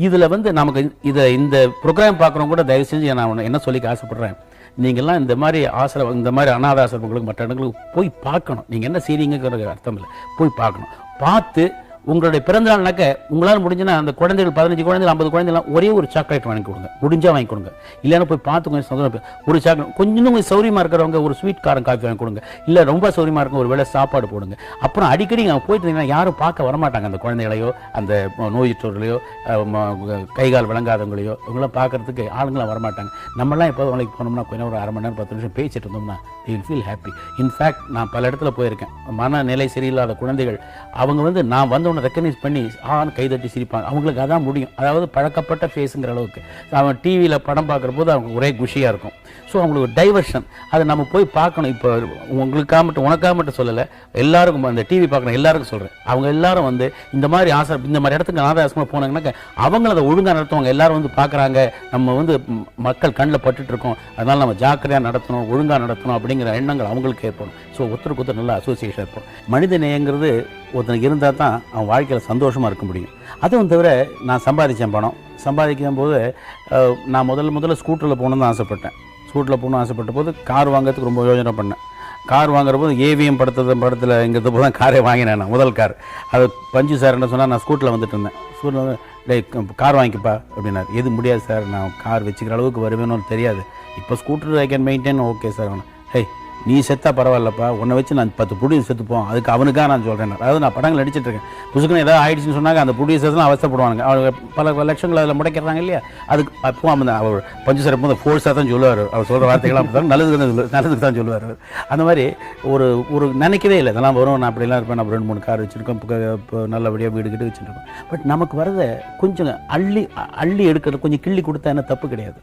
இதில் வந்து நமக்கு இந்த ப்ரோக்ராம் பார்க்குறவங்க கூட தயவு செஞ்சு நான் என்ன சொல்லிக்க ஆசைப்படுறேன், நீங்கள்லாம் இந்த மாதிரி இந்த மாதிரி அனாத ஆசிரமங்களுக்கு மற்ற இடங்களுக்கு போய் பார்க்கணும். நீங்கள் என்ன செய்றீங்கிறது அர்த்தம் இல்லை, போய் பார்க்கணும். பார்த்து உங்களுடைய பிறந்தநாள்னாக்க உங்களால் முடிஞ்சுன்னா அந்த குழந்தைகள் 15 குழந்தைகள் 50 குழந்தைலாம் ஒரே ஒரு சாக்லேட் வாங்கி கொடுங்க, முடிஞ்சால் வாங்கி கொடுங்க. இல்லைன்னா போய் பார்த்து கொஞ்சம் சந்தோஷம் ஒரு சாக்லேட், கொஞ்சம் சௌரியமாக இருக்கிறவங்க ஒரு ஸ்வீட் காரம் காஃபி வாங்கி கொடுங்க. இல்லை ரொம்ப சௌரியமாக இருக்கும் ஒரு வேளை சாப்பாடு போடுங்க. அப்புறம் அடிக்கடி அங்கே போயிட்டு இருந்தீங்கன்னா யாரும் பார்க்க வரமாட்டாங்க, அந்த குழந்தைகளையோ அந்த நோயுற்றோர்களையோ கைகால் விளங்காதவங்களையோ இவங்களாம் பார்க்கறதுக்கு ஆளுங்களாம் வரமாட்டாங்க. நம்மளாம் எப்போது வேலைக்கு போனோம்னா கொஞ்சம் ஒரு 1/2 மணி நேரம் 10 நிமிஷம் பேசிட்டு இருந்தோம்னா they will feel happy. In fact நான் பல இடத்துல போயிருக்கேன், மனநிலை சரியில்லாத குழந்தைகள் அவங்க வந்து நான் வந்தவொன்னு ரெக்கக்னைஸ் பண்ணி கைதட்டி சிரிப்பாங்க. அவங்களுக்கு அதான் முடியும், அதாவது பழக்கப்பட்ட ஃபேஸுங்கிற அளவுக்கு. அவன் டிவியில் படம் பார்க்குற போது அவங்க ஒரே குஷியாக இருக்கும். ஸோ அவங்களுக்கு ஒரு டைவர்ஷன், அதை நம்ம போய் பார்க்கணும். இப்போ உங்களுக்காக மட்டும் உனக்காக மட்டும் சொல்லலை, எல்லாருக்கும் அந்த டிவி பார்க்குறேன் எல்லாருக்கும் சொல்கிறேன். அவங்க எல்லாரும் வந்து இந்த மாதிரி இந்த மாதிரி இடத்துக்கு அனாதாசமாக போனாங்கன்னாக்க அவங்கள அதை ஒழுங்காக நடத்துவாங்க. எல்லாரும் வந்து பார்க்குறாங்க, நம்ம வந்து மக்கள் கண்ணில் பட்டுட்டு இருக்கோம், அதனால் நம்ம ஜாக்கிரதையாக நடத்தணும், ஒழுங்காக நடத்தணும் அப்படிங்கிற எண்ணங்கள் அவங்களுக்கு ஏற்படும். ஸோ ஒருத்தருக்கு ஒருத்தர் நல்ல அசோசியேஷன் ஏற்படும். மனித நேயங்கிறது ஒருத்தனுக்கு இருந்தால் தான் அவன் வாழ்க்கையில் சந்தோஷமாக இருக்க முடியும். அதுவும் தவிர நான் சம்பாதிச்சேன், பணம் சம்பாதிக்கும் போது நான் முதல்ல ஸ்கூட்டரில் போகணுன்னு தான் ஆசைப்பட்டேன். ஸ்கூட்டரில் போகணும்னு ஆசைப்பட்ட போது கார் வாங்கிறதுக்கு ரொம்ப யோசனை பண்ணேன். கார் வாங்குற போது ஏவிஎம் படத்தில் இங்கிறது போது தான் காரே வாங்கினேன். நான் முதல் கார் அது பஞ்சு சார் என்ன சொன்னால், நான் ஸ்கூட்டரில் வந்துட்டு இருந்தேன். ஸ்கூட்டில் வந்து டே கார் வாங்கிப்பா அப்படின்னாரு. எது முடியாது சார், நான் கார் வச்சுக்கிற அளவுக்கு வருவேன்னு தெரியாது. இப்போ scooter I can maintain. Okay sir. Hey நீ செத்தா பரவாயில்லப்பா, உன்னை வச்சு நான் 10 புடியை செத்துப்போம், அதுக்கு அவனுக்காக நான் சொல்கிறேன். அதாவது நான் படங்கள் நடிச்சிட்டு இருக்கேன், புதுசுக்குன்னு ஏதாவது ஆயிடுச்சுன்னு சொன்னாங்க அந்த புடியர்ஸ்லாம் அவசப்படுவாங்க. அவங்க பல லட்சங்கள் அதில் முடைக்கிறாங்க இல்லையா. அதுக்கு அப்போ அவர் பஞ்சு சார் எப்போ ஃபோர்ஸாக தான் சொல்லுவார். அவர் சொல்கிற வார்த்தைகள்லாம் அப்படி தான் நல்லதுக்கு தான் சொல்லுவார். அந்த மாதிரி ஒரு நினைக்கவே இல்லை இதெல்லாம் வரும், நான் அப்படிலாம் இருப்பேன். நான் 2-3 கார் வச்சுருக்கோம், இப்போ நல்லபடியாக வீடு கிட்ட வச்சுருக்கோம். பட் நமக்கு வரதை கொஞ்சம் அள்ளி எடுக்கிறது, கொஞ்சம் கிள்ளி கொடுத்தா என்ன தப்பு கிடையாது.